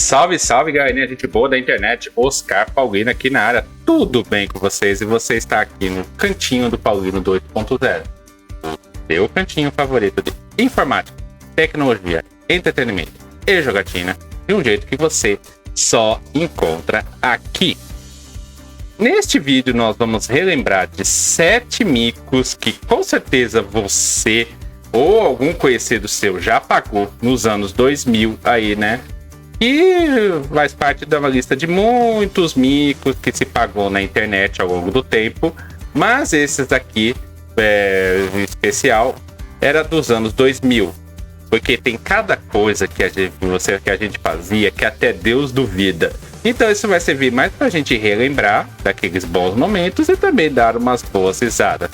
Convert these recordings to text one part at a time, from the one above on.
Salve, salve, galerinha, gente boa da internet, Oscar Paulino aqui na área, tudo bem com vocês? E você está aqui no cantinho do Paulino do 8.0, o seu cantinho favorito de informática, tecnologia, entretenimento e jogatina, de um jeito que você só encontra aqui. Neste vídeo nós vamos relembrar de 7 micos que com certeza você ou algum conhecido seu já pagou nos anos 2000 aí, né? E faz parte de uma lista de muitos micos que se pagou na internet ao longo do tempo, mas esses aqui, em especial, era dos anos 2000, porque tem cada coisa que a gente fazia que até Deus duvida. Então isso vai servir mais pra gente relembrar daqueles bons momentos e também dar umas boas risadas.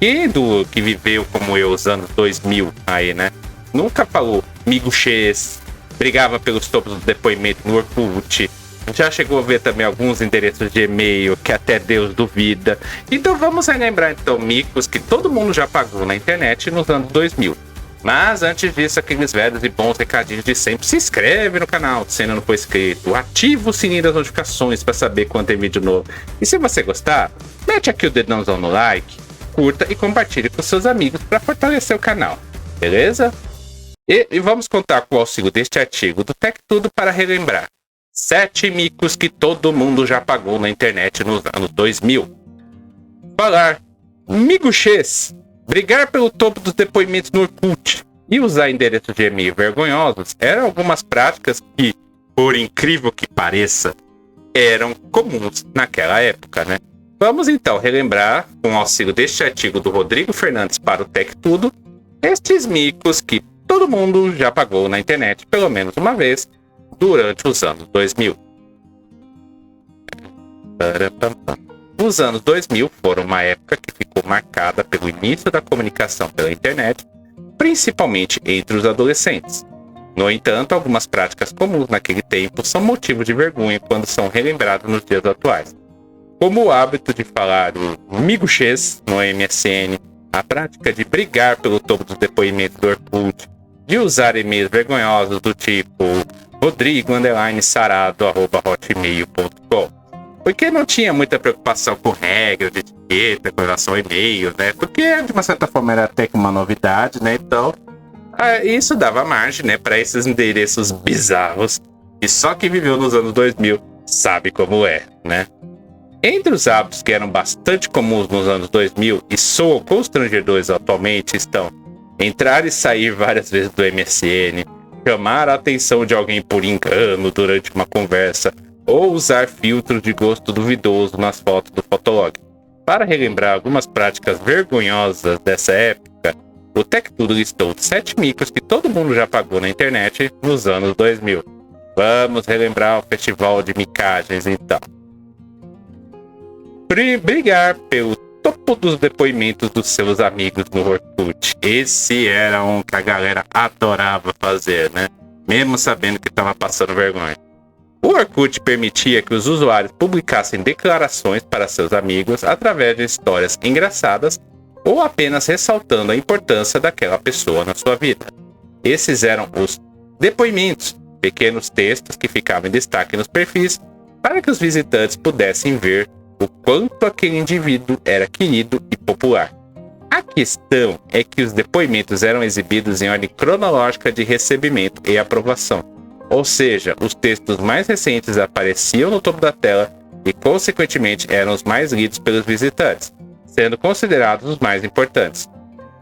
Quem que viveu como eu os anos 2000 aí, né? Nunca falou migo X, brigava pelos topos do depoimento no Orkut, já chegou a ver também alguns endereços de e-mail que até Deus duvida. Então vamos relembrar então micos que todo mundo já pagou na internet nos anos 2000. Mas antes disso, aqueles velhos e bons recadinhos de sempre. Se inscreve no canal se ainda não for inscrito, ativa o sininho das notificações para saber quando tem vídeo novo. E se você gostar, mete aqui o dedãozão no like, curta e compartilhe com seus amigos para fortalecer o canal, beleza? E vamos contar com o auxílio deste artigo do Tech Tudo para relembrar 7 micos que todo mundo já pagou na internet nos anos 2000. Falar migo X, brigar pelo topo dos depoimentos no Orkut e usar endereços de e-mail vergonhosos eram algumas práticas que, por incrível que pareça, eram comuns naquela época, né? Vamos então relembrar, com o auxílio deste artigo do Rodrigo Fernandes para o Tech Tudo, estes micos que todo mundo já pagou na internet pelo menos uma vez durante os anos 2000. Os anos 2000 foram uma época que ficou marcada pelo início da comunicação pela internet, principalmente entre os adolescentes. No entanto, algumas práticas comuns naquele tempo são motivo de vergonha quando são relembradas nos dias atuais, como o hábito de falar o migo X no MSN, a prática de brigar pelo topo dos depoimentos do Orkut, de usar e-mails vergonhosos do tipo rodrigo_sarado@hotmail.com, porque não tinha muita preocupação com regras de etiqueta com relação a e-mails, né? Porque de uma certa forma era até que uma novidade, né? Então isso dava margem, né, para esses endereços bizarros que só quem viveu nos anos 2000 sabe como é, né? Entre os hábitos que eram bastante comuns nos anos 2000 e soam constrangedores atualmente estão entrar e sair várias vezes do MSN, chamar a atenção de alguém por engano durante uma conversa ou usar filtros de gosto duvidoso nas fotos do Fotolog. Para relembrar algumas práticas vergonhosas dessa época, o Tech Tudo listou 7 micos que todo mundo já pagou na internet nos anos 2000. Vamos relembrar o festival de micagens então. Brigar pelo topo dos depoimentos dos seus amigos no Orkut. Esse era um que a galera adorava fazer, né? Mesmo sabendo que estava passando vergonha. O Orkut permitia que os usuários publicassem declarações para seus amigos através de histórias engraçadas ou apenas ressaltando a importância daquela pessoa na sua vida. Esses eram os depoimentos, pequenos textos que ficavam em destaque nos perfis para que os visitantes pudessem ver o quanto aquele indivíduo era querido e popular. A questão é que os depoimentos eram exibidos em ordem cronológica de recebimento e aprovação, ou seja, os textos mais recentes apareciam no topo da tela e, consequentemente, eram os mais lidos pelos visitantes, sendo considerados os mais importantes.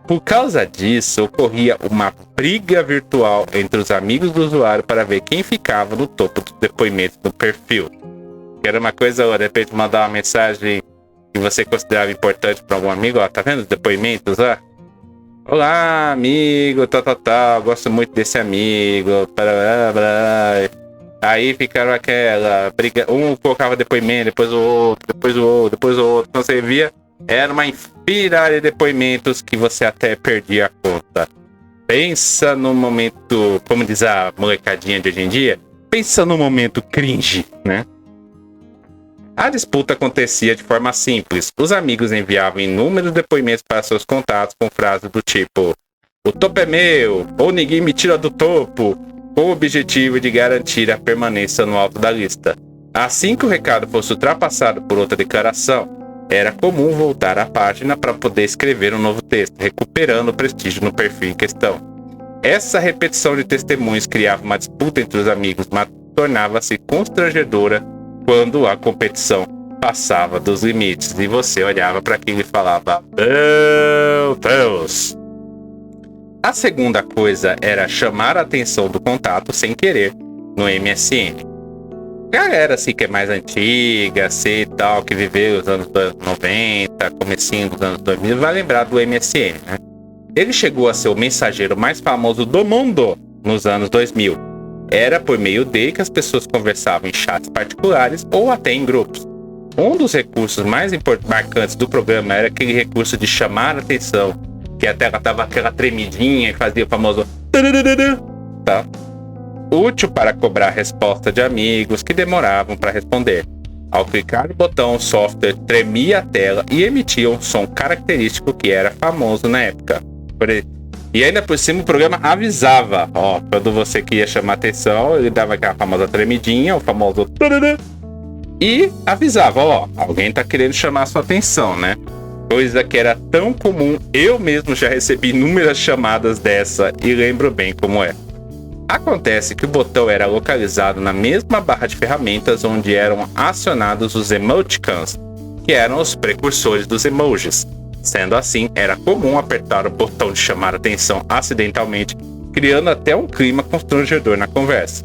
Por causa disso, ocorria uma briga virtual entre os amigos do usuário para ver quem ficava no topo dos depoimentos do perfil. Que era uma coisa, de repente, mandar uma mensagem que você considerava importante para algum amigo, ó, tá vendo os depoimentos, ó? Olá, amigo, tal, gosto muito desse amigo, blá, blá. Aí ficaram aquela briga, um colocava depoimento, depois o outro, depois o outro, depois o outro, então você via, era uma infinidade de depoimentos que você até perdia a conta. Pensa no momento, como diz a molecadinha de hoje em dia, pensa no momento cringe, né? A disputa acontecia de forma simples. Os amigos enviavam inúmeros depoimentos para seus contatos com frases do tipo: o topo é meu, ou ninguém me tira do topo, com o objetivo de garantir a permanência no alto da lista. Assim que o recado fosse ultrapassado por outra declaração, era comum voltar à página para poder escrever um novo texto, recuperando o prestígio no perfil em questão. Essa repetição de testemunhos criava uma disputa entre os amigos, mas tornava-se constrangedora quando a competição passava dos limites e você olhava para aquilo e falava: meu Deus! A segunda coisa era chamar a atenção do contato sem querer no MSN. Galera assim que é mais antiga, assim e tal, que viveu os anos 90, comecinho dos anos 2000, vai lembrar do MSN, né? Ele chegou a ser o mensageiro mais famoso do mundo nos anos 2000. Era por meio dele que as pessoas conversavam em chats particulares ou até em grupos. Um dos recursos mais marcantes do programa era aquele recurso de chamar a atenção, que a tela dava aquela tremidinha e fazia o famoso tá? Útil para cobrar resposta de amigos que demoravam para responder. Ao clicar no botão, o software tremia a tela e emitia um som característico que era famoso na época. E ainda por cima o programa avisava, ó, quando você queria chamar atenção, ele dava aquela famosa tremidinha, o famoso e avisava, ó, alguém tá querendo chamar a sua atenção, né? Coisa que era tão comum, eu mesmo já recebi inúmeras chamadas dessa e lembro bem como é. Acontece que o botão era localizado na mesma barra de ferramentas onde eram acionados os emoticons, que eram os precursores dos emojis. Sendo assim, era comum apertar o botão de chamar atenção acidentalmente, criando até um clima constrangedor na conversa.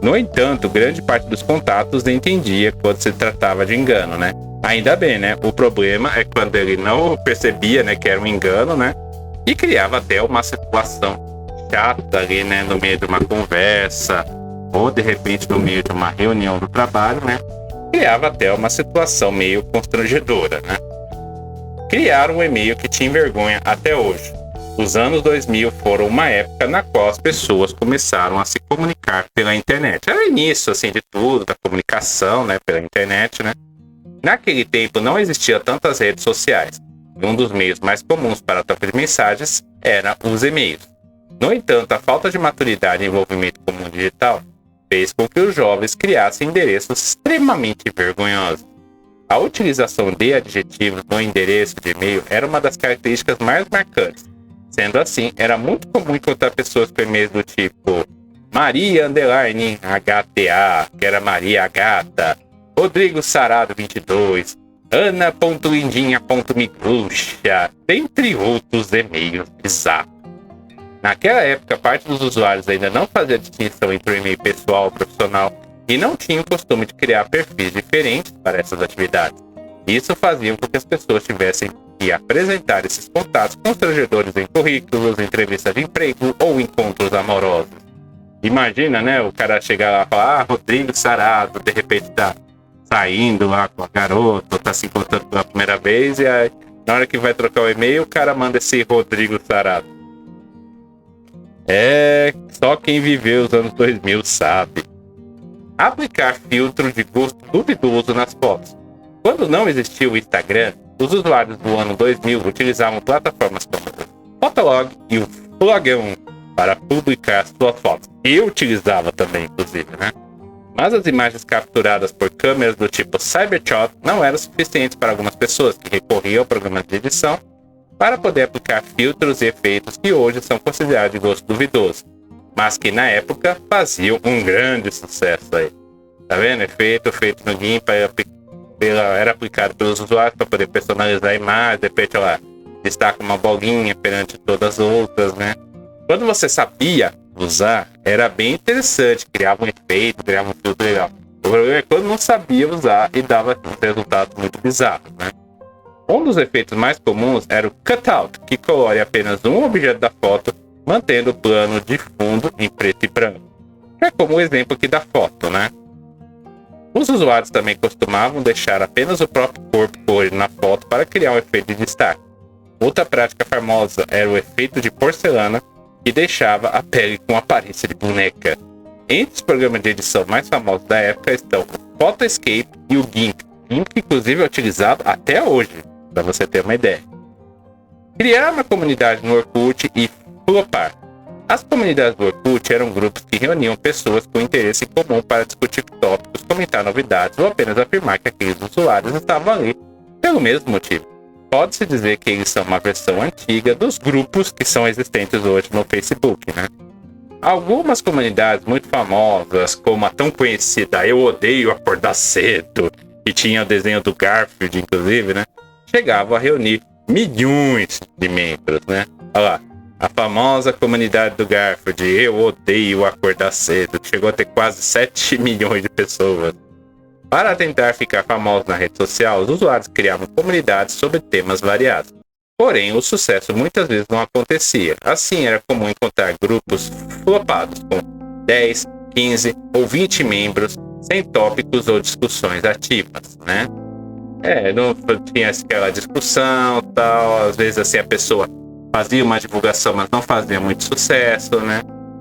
No entanto, grande parte dos contatos entendia quando se tratava de engano, né? Ainda bem, né? O problema é quando ele não percebia, né, que era um engano, né? E criava até uma situação chata ali, né, no meio de uma conversa, ou de repente no meio de uma reunião do trabalho, né? Criava até uma situação meio constrangedora, né? Criar um e-mail que te envergonha até hoje. Os anos 2000 foram uma época na qual as pessoas começaram a se comunicar pela internet. Era o início, assim, de tudo, da comunicação, né, pela internet, né? Naquele tempo não existiam tantas redes sociais, e um dos meios mais comuns para troca de mensagens era os e-mails. No entanto, a falta de maturidade e envolvimento com o mundo digital fez com que os jovens criassem endereços extremamente vergonhosos. A utilização de adjetivos no endereço de e-mail era uma das características mais marcantes. Sendo assim, era muito comum encontrar pessoas com e-mails do tipo Maria _HTA, que era Maria Gata, Rodrigo Sarado 22, Ana.lindinha.migruxa, dentre outros e-mails bizarros. Naquela época, parte dos usuários ainda não fazia distinção entre o e-mail pessoal ou profissional e não tinha o costume de criar perfis diferentes para essas atividades. Isso fazia com que as pessoas tivessem que apresentar esses contatos constrangedores em currículos, entrevistas de emprego ou encontros amorosos. Imagina, né, o cara chegar lá e falar, Rodrigo Sarado, de repente tá saindo lá com a garota, ou tá se encontrando pela primeira vez, e aí, na hora que vai trocar o e-mail, o cara manda esse Rodrigo Sarado. Só quem viveu os anos 2000 sabe. Aplicar filtro de gosto duvidoso nas fotos. Quando não existia o Instagram, os usuários do ano 2000 utilizavam plataformas como o Fotolog e o Flogão para publicar suas fotos. Eu utilizava também, inclusive, né? Mas as imagens capturadas por câmeras do tipo Cybershot não eram suficientes para algumas pessoas que recorriam ao programa de edição para poder aplicar filtros e efeitos que hoje são considerados de gosto duvidoso, mas que na época faziam um grande sucesso aí. Tá vendo? Efeito feito no GIMP era aplicado pelos usuários para poder personalizar a imagem, de repente, lá, destaca uma bolinha perante todas as outras, né? Quando você sabia usar, era bem interessante, criava um efeito, criava um filtro legal. O problema é quando não sabia usar e dava resultados muito bizarros, né? Um dos efeitos mais comuns era o cutout, que colore apenas um objeto da foto, mantendo o plano de fundo em preto e branco. É como o exemplo aqui da foto, né? Os usuários também costumavam deixar apenas o próprio corpo cor na foto para criar um efeito de destaque. Outra prática famosa era o efeito de porcelana, que deixava a pele com aparência de boneca. Entre os programas de edição mais famosos da época estão o Photoscape e o GIMP. GIMP, inclusive, é utilizado até hoje, para você ter uma ideia. Criar uma comunidade no Orkut e flopar. As comunidades do Orkut eram grupos que reuniam pessoas com interesse em comum para discutir tópicos, comentar novidades ou apenas afirmar que aqueles usuários estavam ali pelo mesmo motivo. Pode-se dizer que eles são uma versão antiga dos grupos que são existentes hoje no Facebook, né? Algumas comunidades muito famosas, como a tão conhecida Eu Odeio Acordar Cedo, que tinha o desenho do Garfield, inclusive, né? Chegavam a reunir milhões de membros, né? Olha lá, a famosa comunidade do Garfield, Eu Odeio Acordar Cedo, que chegou a ter quase 7 milhões de pessoas. Para tentar ficar famoso na rede social, os usuários criavam comunidades sobre temas variados. Porém, o sucesso muitas vezes não acontecia. Assim, era comum encontrar grupos flopados com 10, 15 ou 20 membros, sem tópicos ou discussões ativas, né? Não tinha aquela discussão, tal. Às vezes, assim, a pessoa fazia uma divulgação, mas não fazia muito sucesso, né?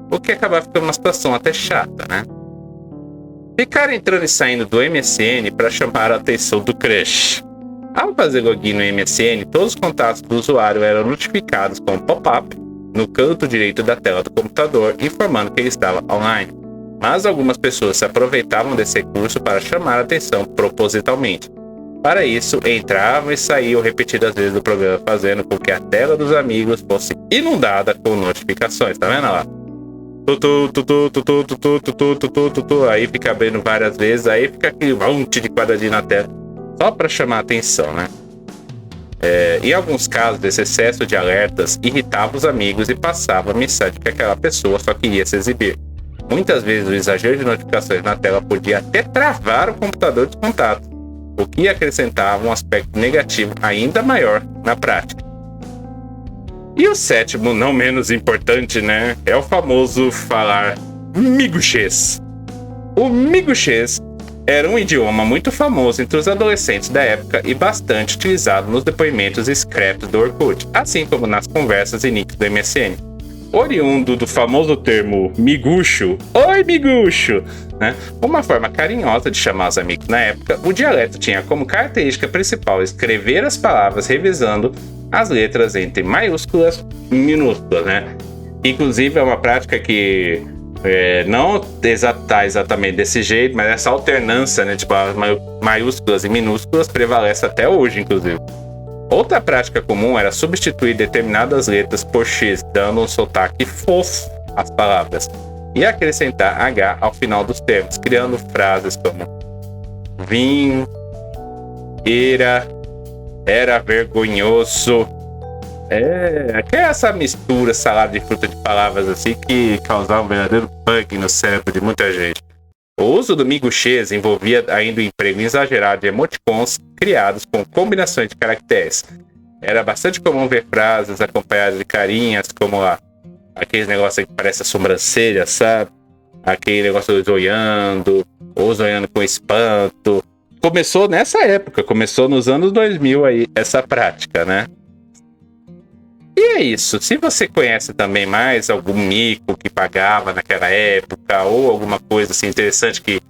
O que acabava ficando uma situação até chata, né? Ficar entrando e saindo do MSN para chamar a atenção do crush. Ao fazer login no MSN, todos os contatos do usuário eram notificados com um pop-up no canto direito da tela do computador, informando que ele estava online. Mas algumas pessoas se aproveitavam desse recurso para chamar a atenção propositalmente. Para isso, entravam e saíam repetidas vezes do programa, fazendo com que a tela dos amigos fosse inundada com notificações. Tá vendo lá? Aí fica abrindo várias vezes, aí fica aquele monte de quadradinho na tela, só para chamar a atenção, né? Em alguns casos, esse excesso de alertas irritava os amigos e passava a mensagem que aquela pessoa só queria se exibir. Muitas vezes o exagero de notificações na tela podia até travar o computador de contato, o que acrescentava um aspecto negativo ainda maior na prática. E o sétimo, não menos importante, né, é o famoso falar miguxês. O miguxês era um idioma muito famoso entre os adolescentes da época e bastante utilizado nos depoimentos e scraps do Orkut, assim como nas conversas e nicks do MSN. Oriundo do famoso termo miguxo, oi miguxo, né? Uma forma carinhosa de chamar os amigos na época, o dialeto tinha como característica principal escrever as palavras revisando as letras entre maiúsculas e minúsculas, né? Inclusive é uma prática que não tá exatamente desse jeito, mas essa alternância, né, tipo, as maiúsculas e minúsculas prevalece até hoje, inclusive. Outra prática comum era substituir determinadas letras por X, dando um sotaque fofo às palavras, e acrescentar H ao final dos termos, criando frases como vim, era vergonhoso. Que é essa mistura, salada de fruta de palavras assim, que causava um verdadeiro bug no cérebro de muita gente. O uso do miguxês envolvia ainda o emprego exagerado de emoticons criados com combinações de caracteres. Era bastante comum ver frases acompanhadas de carinhas, como aqueles negócios que parece a sobrancelha, sabe? Aquele negócio do zoiando, ou zoiando com espanto. Começou nessa época, começou nos anos 2000 aí, essa prática, né? E é isso. Se você conhece também mais algum mico que pagava naquela época, ou alguma coisa assim interessante que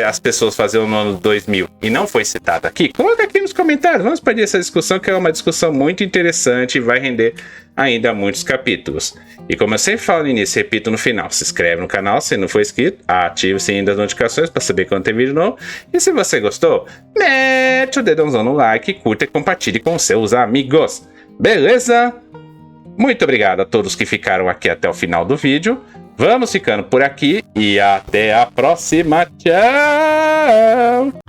as pessoas faziam no ano 2000 e não foi citado aqui, coloca aqui nos comentários. Vamos perder essa discussão, que é uma discussão muito interessante e vai render ainda muitos capítulos. E como eu sempre falo no início, repito no final, se inscreve no canal se não for inscrito, ative o sininho das notificações para saber quando tem vídeo novo. E se você gostou, mete o dedãozão no like, curta e compartilhe com seus amigos. Beleza? Muito obrigado a todos que ficaram aqui até o final do vídeo. Vamos ficando por aqui e até a próxima. Tchau!